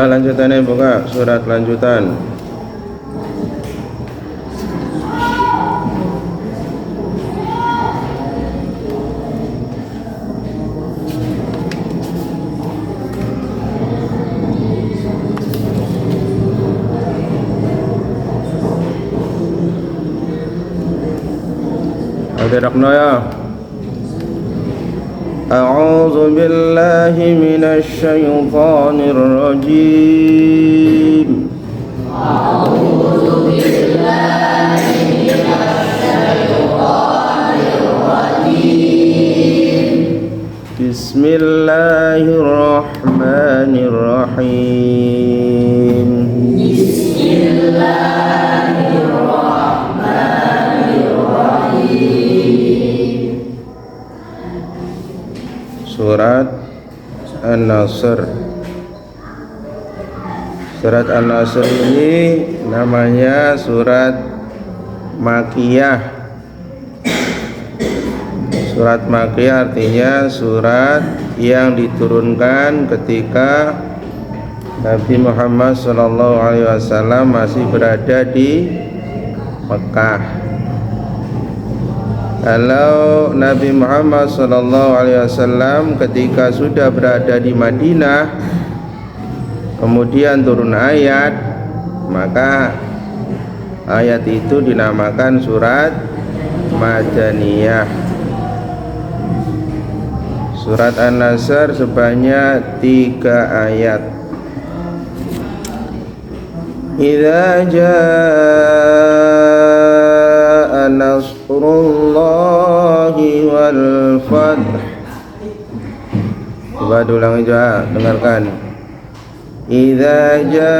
Lanjutannya buka surat lanjutan. Al-Diraqna ya. أعوذ بالله من الشيطان الرجيم أعوذ بالله من الشيطان الرجيم بسم الله الرحمن الرحيم بسم الله الرحمن الرحيم Surat An-Nasr. Surat An-Nasr ini namanya surat Makkiyah. Surat Makkiyah artinya surat yang diturunkan ketika Nabi Muhammad SAW masih berada di Mekah. Kalau Nabi Muhammad SAW ketika sudah berada di Madinah kemudian turun ayat, maka ayat itu dinamakan surat Madaniyah. Surat An-Nasr sebanyak 3 ayat. Idza jaa nasrullahi wal fath. Coba diulangi juga, dengarkan. Idza jaa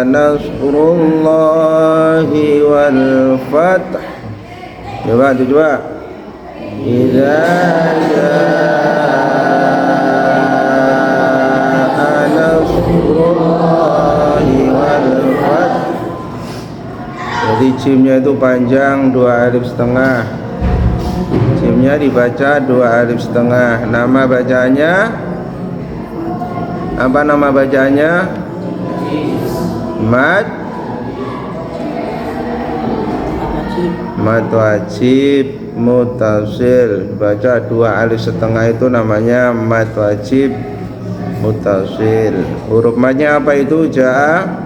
nasrullahi wal fath. Coba Idza jaa nasrullahi wal fath. Jadi jimnya itu panjang 2 alif setengah. Jimnya dibaca 2 alif setengah. Nama bacanya Apa nama bacaannya? Mad wajib mutasil. Baca 2 alif setengah itu namanya mad wajib mutasil. Huruf madnya apa itu? Ja'a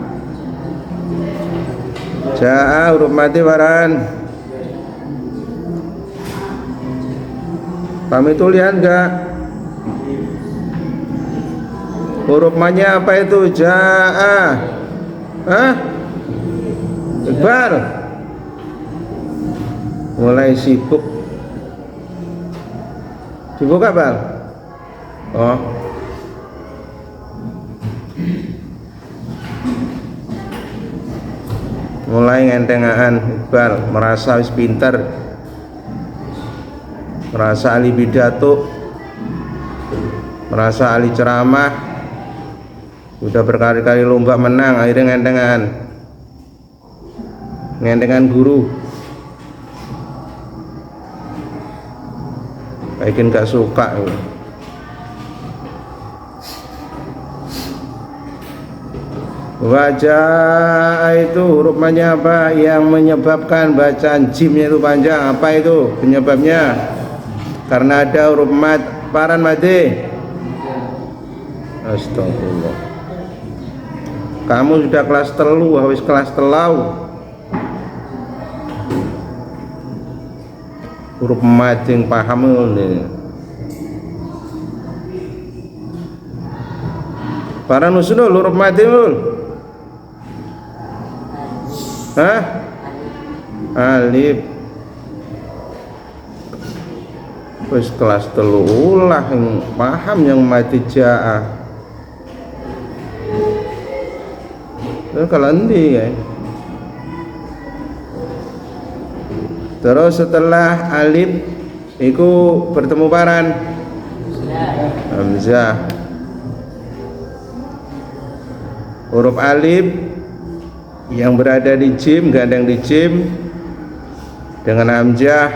huruf mati waran. Kamu itu lihat enggak? Huruf madnya apa itu? Ja'a. Hah? Iqbal mulai sibuk apa? Oh, mulai ngentengaan. Iqbal merasa wis pinter, merasa ahli pidato, merasa ahli ceramah, udah berkali-kali lomba menang, akhirnya ngentengan guru. Bikin gak suka. Wajah itu huruf madnya apa yang menyebabkan bacaan jimnya itu panjang? Apa itu penyebabnya? Karena ada huruf mad paran made. Astagfirullah. Kamu sudah kelas telu, habis kelas telau. Huruf mad yang paham ini. Para nusunul huruf mad itu. Hah? Alif. Wis kelas telu ulah yang paham yang mati ja'a. Kalau nanti ya. Terus setelah alif itu bertemu paran hamzah. Huruf alif yang berada di jim, gandeng di jim dengan hamzah.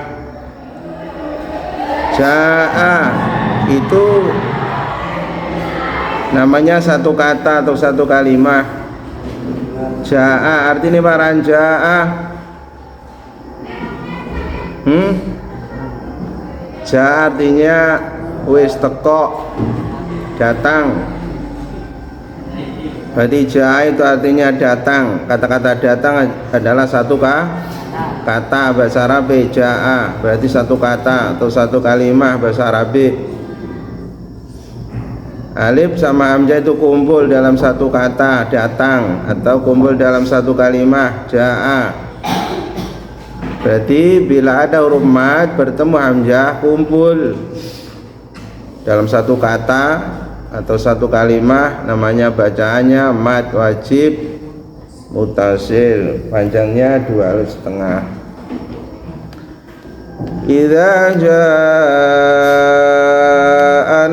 Ja'a itu namanya satu kata atau satu kalimat. Ja'a artinya paran ja'a. Ja artinya wis teko, datang. Berarti ja itu artinya datang. Kata-kata datang adalah satu kata bahasa Arab. Ja'a berarti satu kata atau satu kalimat bahasa Arab. Alif sama hamzah itu kumpul dalam satu kata datang atau kumpul dalam satu kalimat ja'a. Berarti bila ada huruf mad bertemu hamzah kumpul dalam satu kata atau satu kalimat, namanya bacaannya mad wajib mutasil. Panjangnya 2 alif setengah. Idza jaa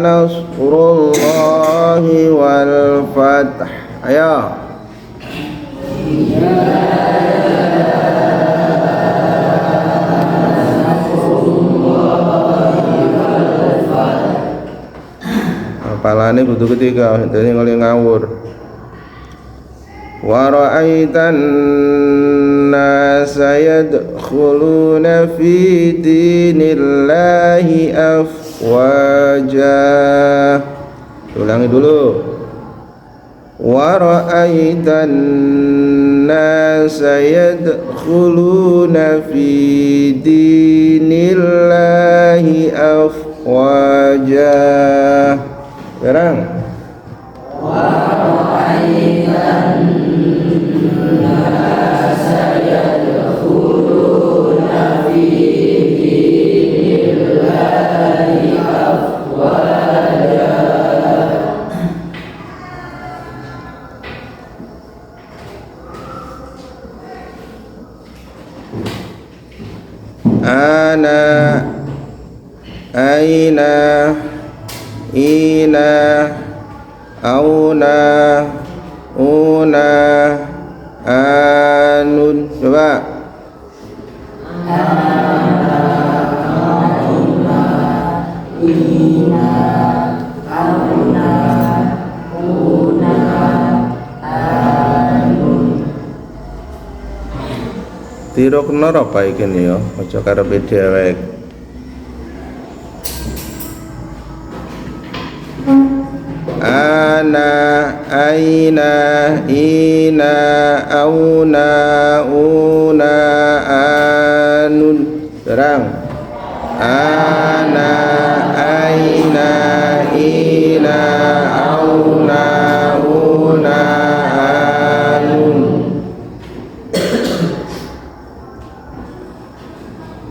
nasrullahi wal fath. Ayo. Apalane butuh ketiga, jadi ngoli ngawur. Wa ra'aitan nasa yadkhuluna fi dinillahi afwaja. Ulangi dulu. Wa ra'aitan nasa yadkhuluna fi dinillahi afwaja. Sekarang ana aina ina auna una anun. Coba dirukno apa iki ya, aja karepe dhewek. Ana, aina, ina, auna, una, anun. Terang. Ana, aina, ina, auna, una, anun.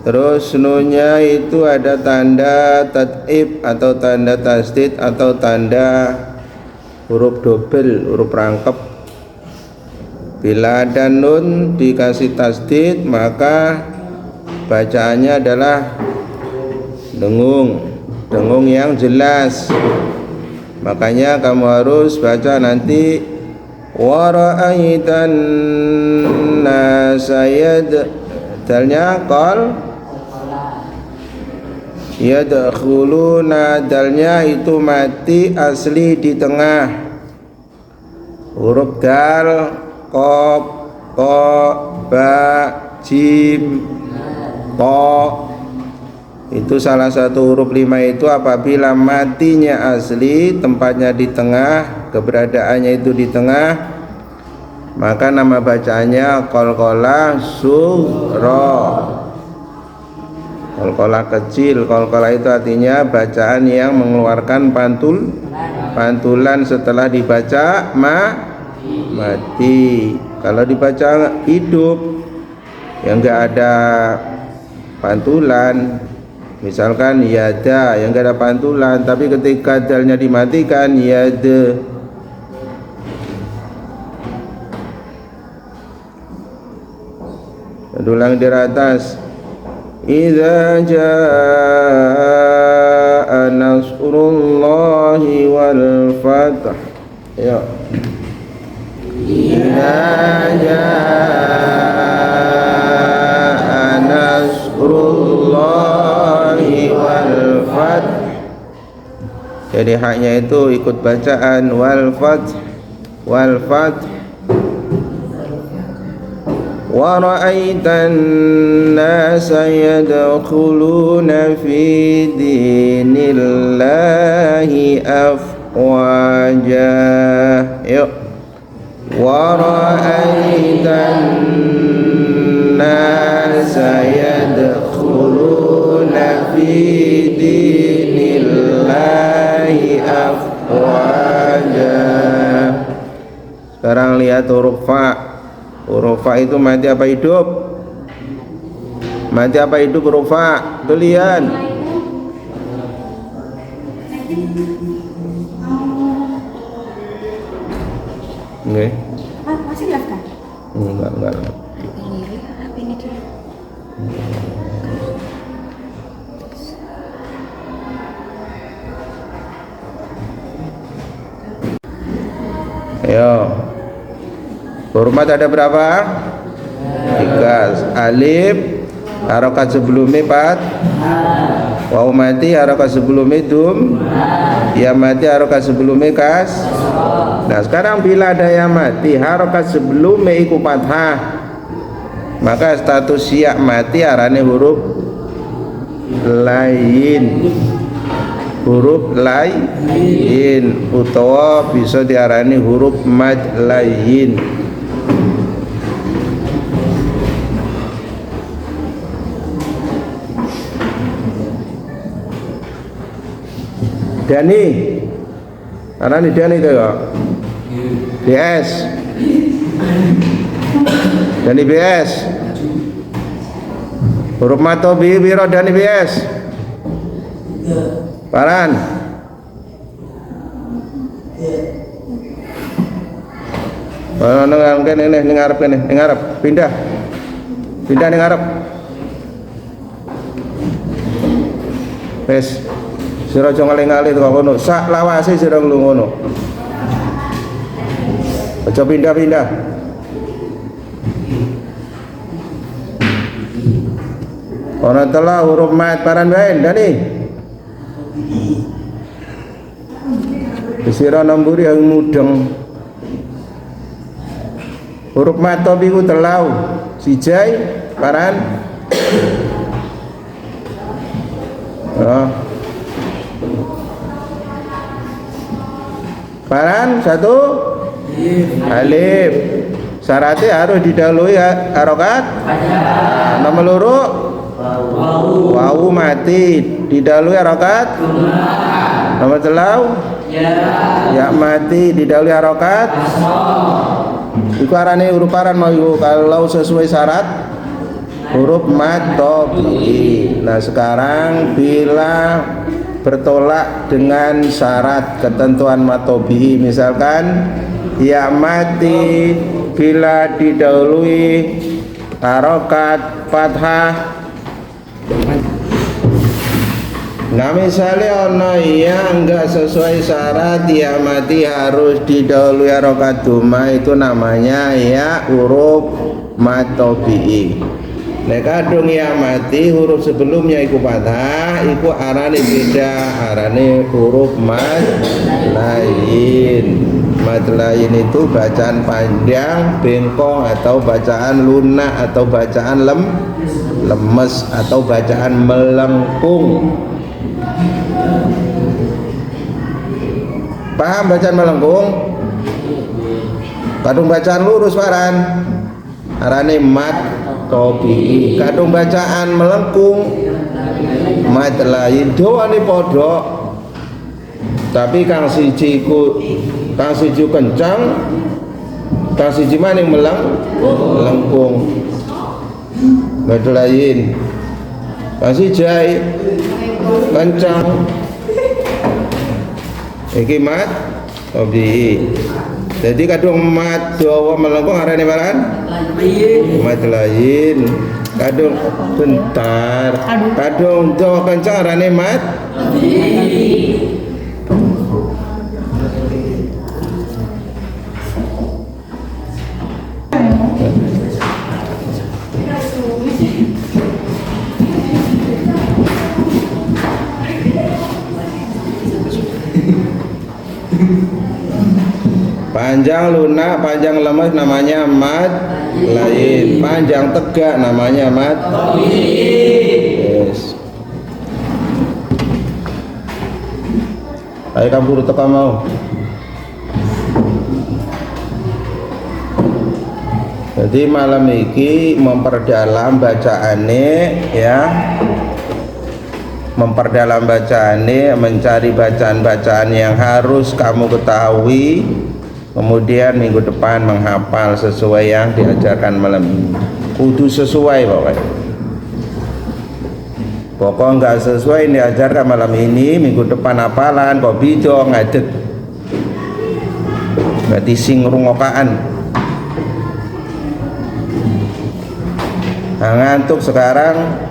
Terus nunnya itu ada tanda tat'ib atau tanda tasdid atau tanda huruf dobel, huruf rangkep. Bila ada nun dikasih tasdid maka bacaannya adalah dengung, dengung yang jelas. Makanya kamu harus baca nanti wa ra'aitan nasa dalnya qal yadkhuluna, dalnya itu mati asli di tengah. Huruf dal, qaf, ta, ba, jim, ta itu salah satu huruf 5 itu apabila matinya asli, tempatnya di tengah, keberadaannya itu di tengah, maka nama bacaannya qalqalah sughra. Qalqalah kecil, qalqalah itu artinya bacaan yang mengeluarkan pantulan setelah dibaca mati. Kalau dibaca hidup yang enggak ada pantulan, misalkan yada yang enggak ada pantulan, tapi ketika dalnya dimatikan yada. Ulang dari atas. Idza jaa nasrullahi wal fath. Ya. Idza jaa nasrullahi wal fath. Jadi haknya itu ikut bacaan wal fath, wal fath. Wa ra'aitan nasa yadkhuluna fi dinillahi afwaja. Yuk. Wa ra'aitan nasa yadkhuluna fi dinillahi afwaja. Sekarang lihat huruf fa. Huruf fa itu mati apa hidup? Mati apa hidup huruf fa? Kalian? Nggih. Masih daftar? Enggak. Ini dia. Ayo. Huruf mat ada berapa? 3. Alif harokat sebelumnya pat, waw mati harokat sebelumnya dum, ya mati harokat sebelumnya kas. Nah sekarang bila ada yang mati harokat sebelumnya iku fathah, maka status ya mati arane huruf lain, huruf lain utawa bisa diarani huruf mad lain. Dani, arani Dani itu ya. BS. Dani BS. Huruf mato biro Dani BS. Paran. Oh, ning ngarep kene, ning ngarep. Pindah ning ngarep. Wes. Sira aja ngalih-ngalih kok ngono. Sak lawase sira ngono. Aja pindah-pindah. Ora telah huruf mat paran wae, Dani. Sira namburi yang mudeng. Huruf mat topi ku telau. Sijai Paran? Oh. Paran satu alif. Syaratnya harus didahului harokat. Nomor loro wawu mati didahului harokat. Nomor telau ya mati didahului harokat. Iku arane huruf paran mau kalau sesuai syarat huruf mad tabi'i. Nah sekarang bila bertolak dengan syarat ketentuan mad tabi'i, misalkan ya mati bila didahului harokat fathah. Nah misalnya ono yang enggak sesuai syarat ya mati harus didahului harokat dhamma, itu namanya ya huruf mad tabi'i. Nek kadung ya mati huruf sebelumnya iku fathah, iku arane beda, arane huruf mad lain. Mad lain itu bacaan panjang, bengkong, atau bacaan lunak, atau bacaan lemes, atau bacaan melengkung. Paham bacaan melengkung? Kadung bacaan lurus paran arane mad tabi'i. Kadung bacaan melengkung mad lain doane padha, tapi kang siji kencang, kang siji maning melengkung. Mad lain kang siji kencang, iki mad tabi'i. Jadi kadung mad dawa melengkung arane paran mad lain. Kadung bentar, kadung dawa kencang arane mad panjang lunak, panjang lemes namanya mad lain, panjang tegak namanya mad. Yes. Ayo kamu guru teka mau. Jadi malam ini memperdalam bacaannya ya. Memperdalam bacaannya, mencari bacaan-bacaan yang harus kamu ketahui. Kemudian minggu depan menghafal sesuai yang diajarkan malam ini. Kudu sesuai pokoknya. Pokok nggak sesuai yang diajarkan malam ini, minggu depan hafalan kok bido ngadeg. Berarti sing rungokaan. Nah, ngantuk sekarang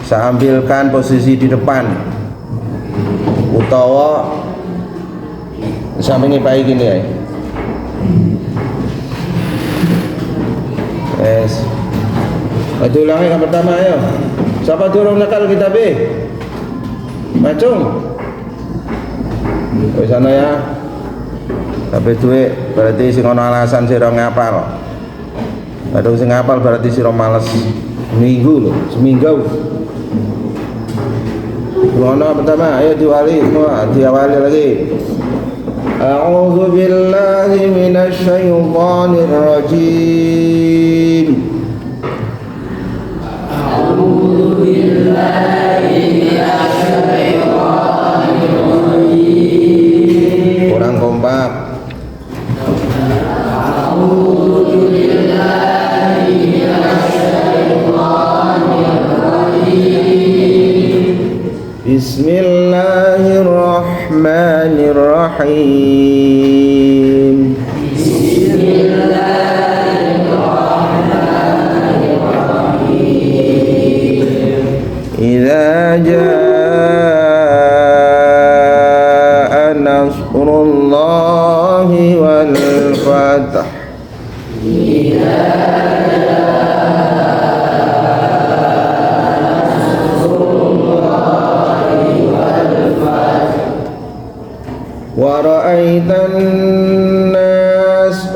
saya ambilkan posisi di depan. Utawa sampingi baik gini ya. Yes. Maju ulangi yang pertama ayo. Siapa dorong nakal kita B? Macung. Ke sana ya. Tapi duit berarti sing ono alasan sira ngapal. Kadung sing ngapal berarti sira males. Seminggu loh, seminggu. Ono pertama ayo diwali semua, diawali lagi. A'udzu billahi minasy syaithanir rajim. A'udzu billahi minasy syaithanir rajim. Kurang kompak. A'udzu billahi minasy syaithanir rajim. Bismillahirrahmanirrahim. Bismillahirrahmanirrahim. Idza jaa nasrullahi wal fath.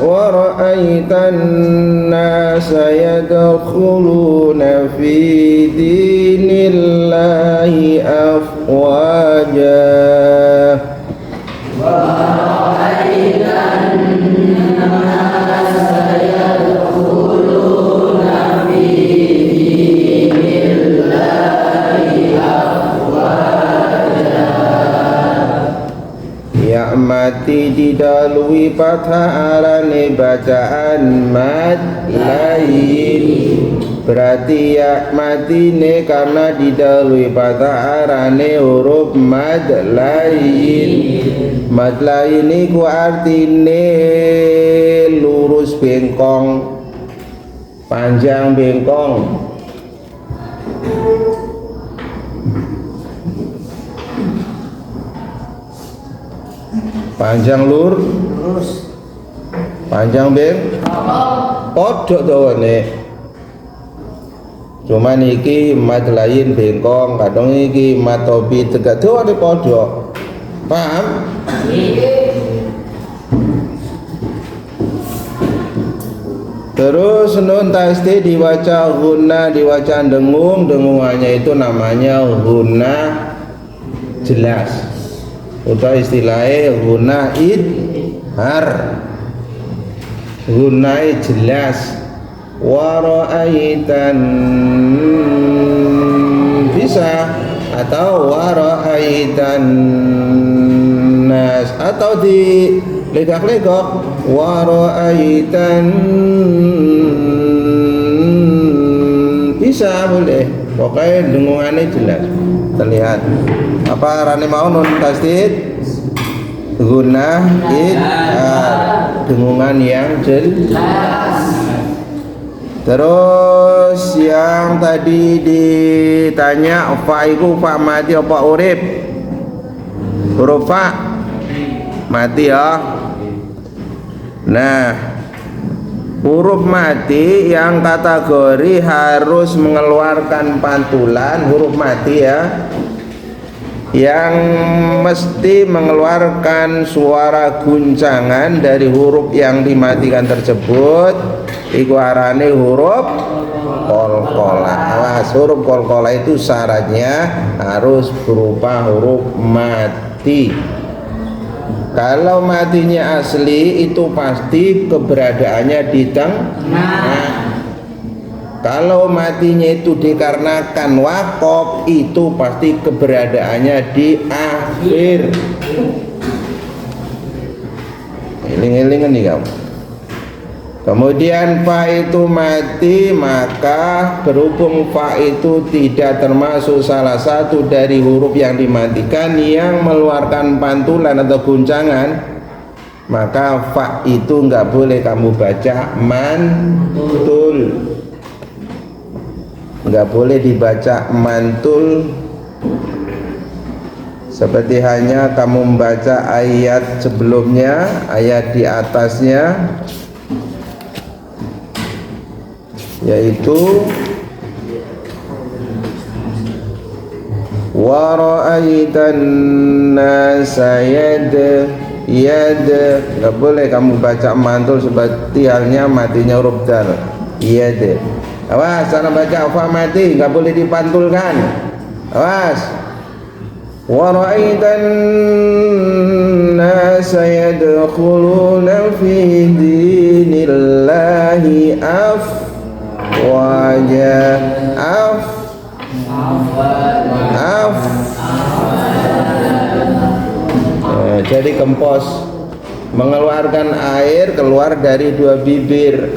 ورأيت الناس sayadkhuluna fi dinillahi afwaja. Ya mati didalui fathah arane bacaan mad lain. Berarti ya mati ne karena didalui fathah arane huruf mad lain. Mad lain iku artine lurus bengkong, panjang bengkong. Panjang lurus, panjang beng podok dawane. Cuman iki mad lain bengkong, kadang iki mad tobi tegak dawane podok. Paham? Terus nun tasdi diwaca guna, diwaca dengung, dengungannya itu namanya guna jelas. Atau istilahnya guna idhar, gunai jelas. Wara'aitan bisa, atau wara'aitan nas, atau di legak-legok wara'aitan bisa, boleh. Pokoknya dengungannya jelas terlihat. Apa rani mau nun tasdid guna idhar, dengungan yang jelas. Terus yang tadi ditanya fa iku fa mati apa urip? Huruf fa mati ya. Nah, huruf mati yang kategori harus mengeluarkan pantulan, huruf mati ya, yang mesti mengeluarkan suara guncangan dari huruf yang dimatikan tersebut, iku arane huruf qalqalah. Awas, huruf qalqalah itu syaratnya harus berupa huruf mati. Kalau matinya asli itu pasti keberadaannya di tengah. Kalau matinya itu dikarenakan wakof, itu pasti keberadaannya di akhir. Eling-elingan nih kamu. Kemudian fa itu mati, maka berhubung fa itu tidak termasuk salah satu dari huruf yang dimatikan yang mengeluarkan pantulan atau guncangan, maka fa itu nggak boleh kamu baca mantul, nggak boleh dibaca mantul. Seperti hanya kamu membaca ayat sebelumnya, ayat di atasnya, yaitu wa ra'aitan nasa yad, nggak boleh kamu baca mantul seperti halnya matinya huruf dal yad. Awas, cara baca fa mati nggak boleh dipantulkan. Awas. Wa ra'aitan nasa yadkhuluna fi dinillahi wajah jadi kempos, mengeluarkan air keluar dari dua bibir.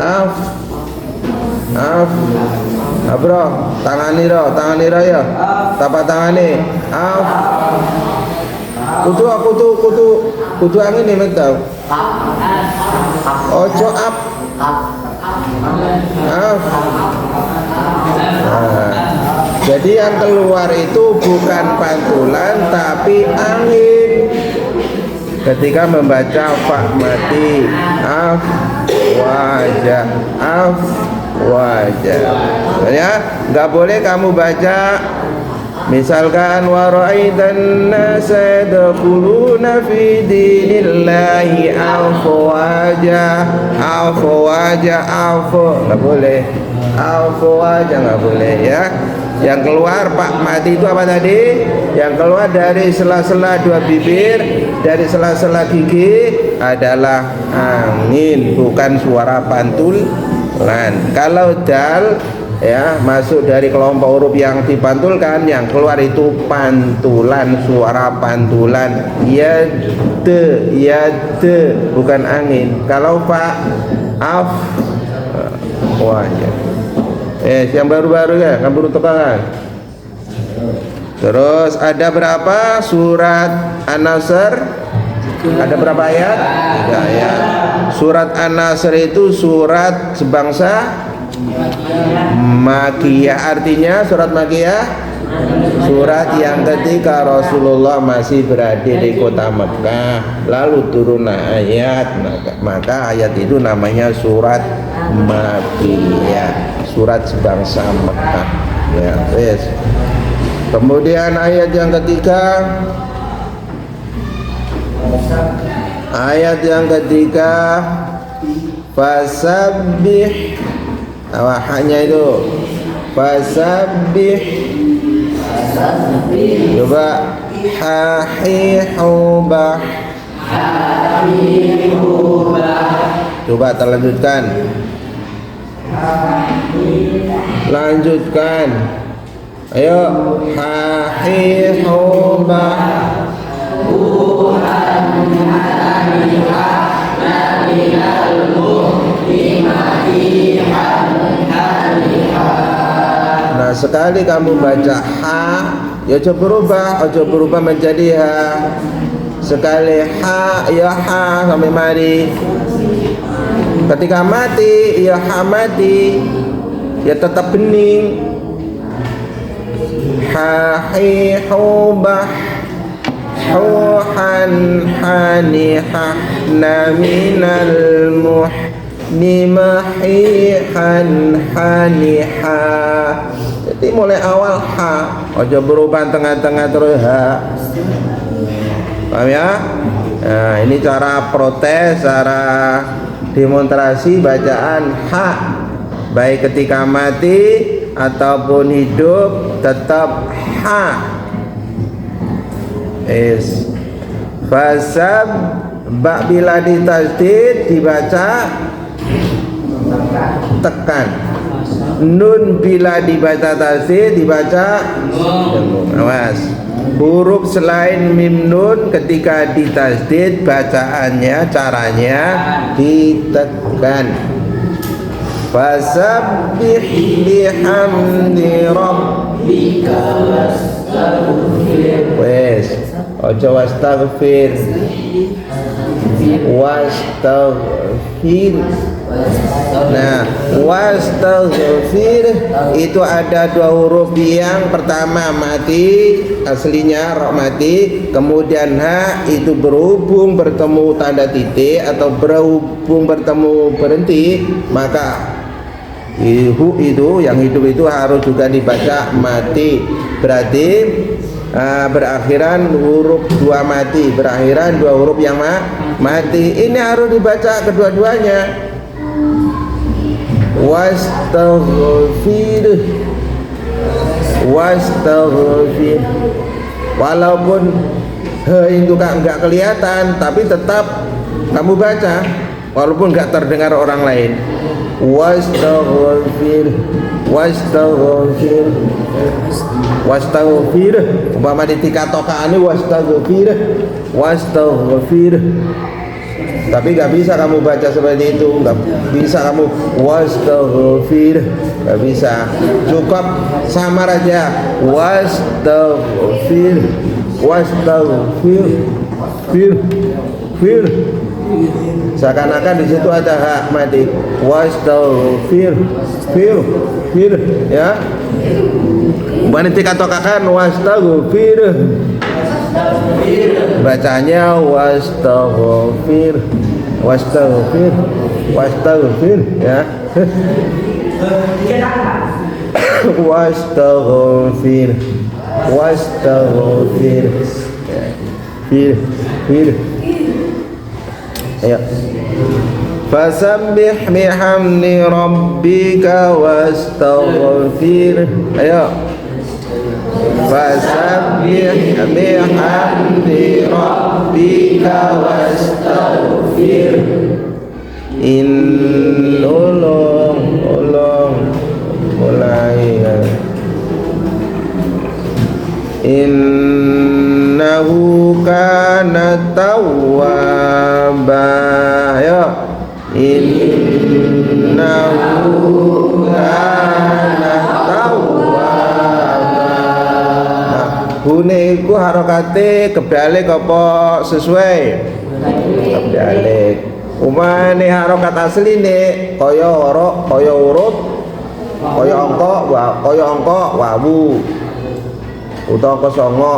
Bro, tangani ro ya, tapak tangani. Kudu angin nih mentau. Ojo up. Jadi yang keluar itu bukan pantulan tapi angin ketika membaca fa mati wajah ya, nggak boleh kamu baca Misalkan wa ra'aitan nasa yadkhuluna fi dinillahi afwaja, nggak boleh, afwaja nggak boleh ya. Yang keluar Pak mati itu apa tadi? Yang keluar dari sela-sela dua bibir, dari sela-sela gigi adalah angin, bukan suara pantulan. Kalau dal ya masuk dari kelompok huruf yang dipantulkan, yang keluar itu pantulan, suara pantulan. Ya de bukan angin. Kalau Pak af wajah. Yang baru-baru ya, kan baru tekangan. Terus ada berapa surat An-Nasr? Ada berapa ayat? 3 ayat. Surat An-Nasr itu surat sebangsa Makiyah. Artinya surat Makiyah, surat yang ketika Rasulullah masih berada di kota Mekah, lalu turun ayat, maka ayat itu namanya surat Makiyah, surat sebangsa Mekah ya. Yes. Kemudian ayat yang ketiga, fasabbih, hanya itu fasabbih. Coba hahihubah, coba terlanjutkan, lanjutkan, ayo hahihubah. Nah sekali kamu baca ha, ya coba berubah menjadi ha. Sekali ha, ya ha sampai mati. Ketika mati, ya ha mati, ya tetap bening. Ha hi hubah huhan hanihah naminal muhnimahihan hanihah. Jadi mulai awal ha, ojo berubah tengah-tengah terus ha. Paham ya? Nah, ini cara protes, cara demonstrasi bacaan ha, baik ketika mati ataupun hidup tetap ha. Fasab ba bila ditasdid dibaca tekan, nun bila dibaca tasdid dibaca awas. Huruf selain mim nun ketika ditasdid bacaannya caranya ditekan. Fasabbih bihamdi rabbika wastaghfir. Wes, ojo wastaghfir. Nah, wastaghfir itu ada dua huruf. Yang pertama mati, aslinya ra mati, kemudian ha itu berhubung bertemu tanda titik atau berhubung bertemu berhenti, maka itu yang hidup itu harus juga dibaca mati. Berarti berakhiran huruf dua mati, berakhiran dua huruf yang mati. Ini harus dibaca kedua-duanya. Wastaghfir, walaupun itu enggak kelihatan, tapi tetap kamu baca walaupun enggak terdengar orang lain. Wastaghfir umpama ditikatokaane wastaghfir, tapi nggak bisa kamu baca seperti itu, nggak bisa kamu wastaghfir, nggak bisa, cukup samar aja wastaghfir. Seakan-akan di situ ada hak mati. Wastaghfir, fir, ya. Bukan dikatakan wastaghfir. Bacanya wastaghfir, ya. Wastaghfir. wastaghfir. Fir. Ayo. Fasabbih bihamdi rabbika wastaghfir. Ayo. Fasabbih bihamdi rabbika wastaghfir. Ulung mulai. Innahu kana tawwaba. Ayo. Innahu kana tawwaba. Hune iku harokate kebalik apa sesuai? Kebalik. Umane harokat asline kaya huruf kaya angka wawu utawa kosongo.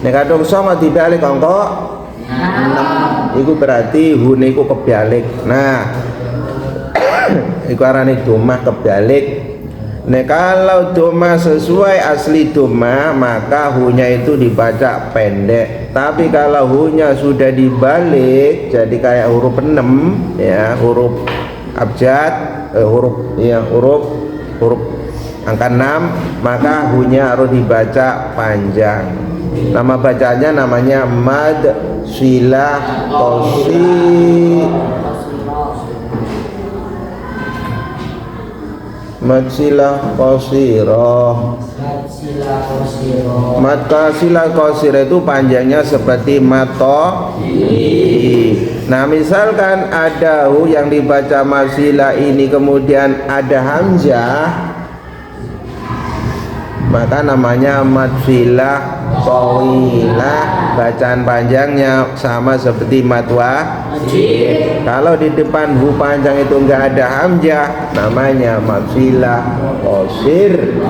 Nek kadung songo dibalik angka 6 iku berarti hune iku kebalik. Nah iku arane domah kebalik. Nek kalau domah sesuai asli domah maka hunya itu dibaca pendek. Tapi kalau hunya sudah dibalik jadi kayak huruf 6 ya, huruf abjad, huruf angka 6, maka hunya harus dibaca panjang. Nama bacanya namanya mad silah tosi. Matsilah qasiroh. Matsilah qasiroh itu panjangnya seperti mato. Nah misalkan ada hu yang dibaca matsilah ini kemudian ada hamzah, maka namanya matsilah tawilah. Bacaan panjangnya sama seperti matwa. Kalau di depan hu panjang itu enggak ada hamzah, namanya matsilah qasir.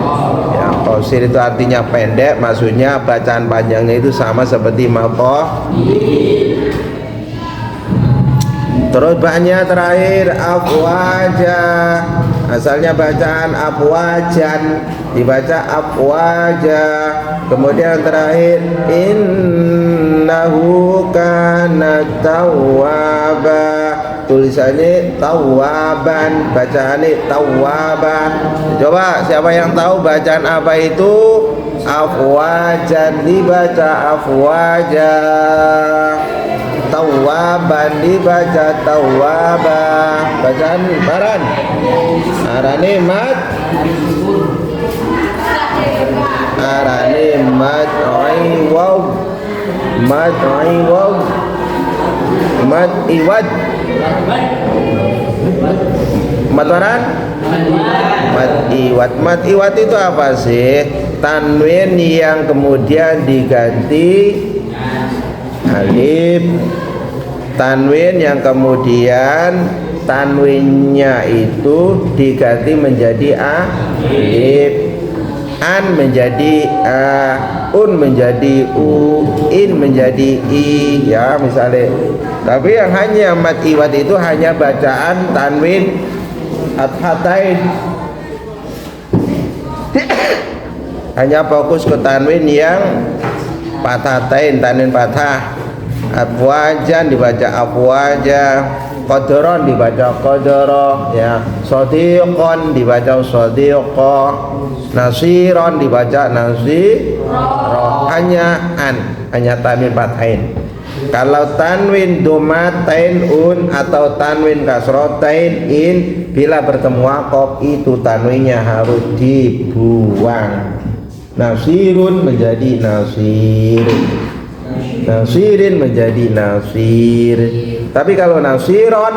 Ya, qasir itu artinya pendek, maksudnya bacaan panjangnya itu sama seperti matwa. Terus baknya terakhir afwaja. Asalnya bacaan afwajan, dibaca afwaja. Kemudian terakhir innahu kana tawwaba. Tulisannya tawwaban, bacaannya tawwaba. Coba siapa yang tahu bacaan apa itu? Afwajan dibaca afwaja. Tawwaban dibaca tawwaba. Bacaan baran arane mat waw mat iwad mat iwad itu apa sih? Tanwin yang kemudian diganti alif, tanwin yang kemudian tanwinnya itu diganti menjadi alif, an menjadi a, un menjadi u, in menjadi i, ya misalnya. Tapi yang hanya mat iwad itu hanya bacaan tanwin athatain, hanya fokus ke tanwin yang pathatain, tanwin patah. Afwajan dibaca afwaja, qadron dibaca qadra, ya. Shadiqon dibaca shadiqa, nasiron dibaca nasira. Hanya tanwin pathain. Kalau tanwin domatain un atau tanwin kasrotain in, bila bertemu waqaf itu tanwinnya harus dibuang. Nasirun menjadi nasir, nasirin menjadi nasir. Tapi kalau nasiron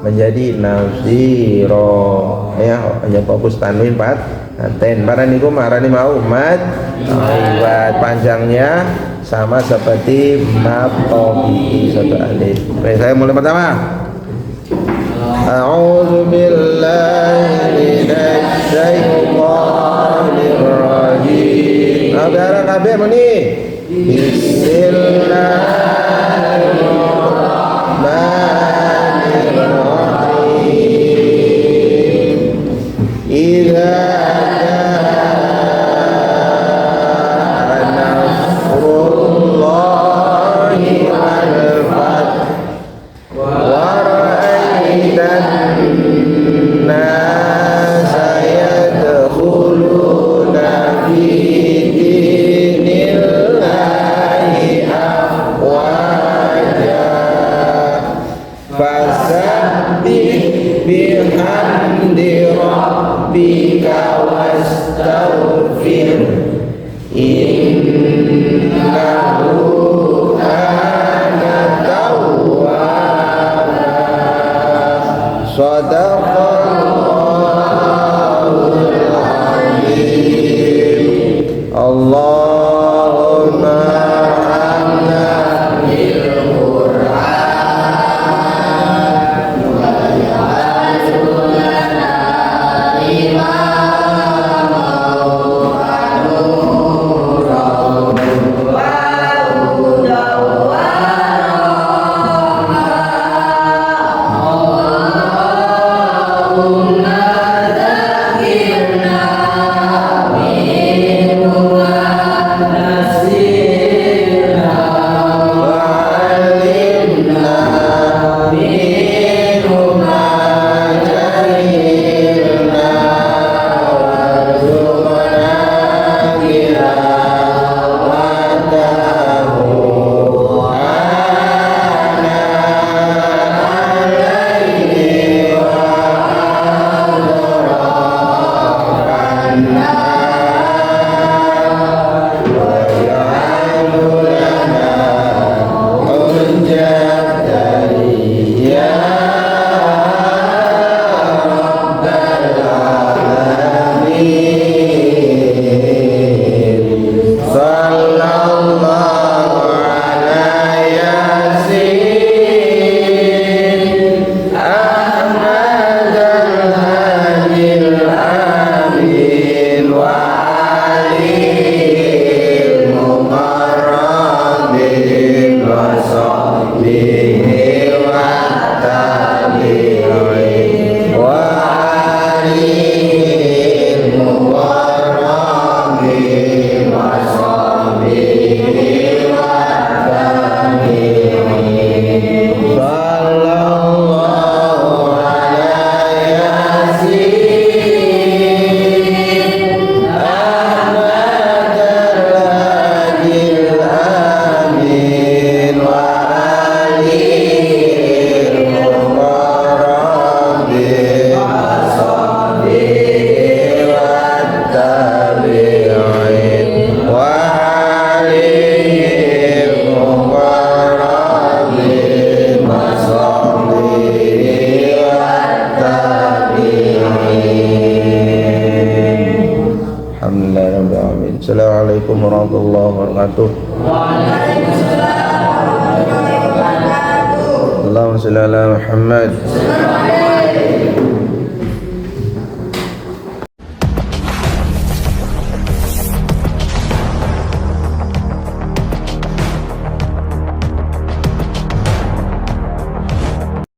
menjadi nasiro, ya hanya fokus tanwin paten. Maraniku marani mau mat iwad, panjangnya sama seperti matobi satu alif. Baik, saya mulai pertama. A'udzu billahi minasy syaithanir rajim. Saudara kabeh muni. Bismillahirrahmanirrahim. Idza ya rabbal alamin. Sallallahu ala yasin Ahmad al-Hadil Amin wa alil muqarrabin wa sahbihi wa tabi'in wa alil muqarrabin wa sahbihi wa tabi'in. Sallallahu ala yasin Ahmad al-Hadil Amin wa alil muqarrabin wa sahbihi wa tabi'in wa alil muqarrabin wa sahbihi wa tabi'in. Alhamdulillah rabbil alamin. Assalamualaikum warahmatullahi wabarakatuh. Allahumma shalli ala Muhammad.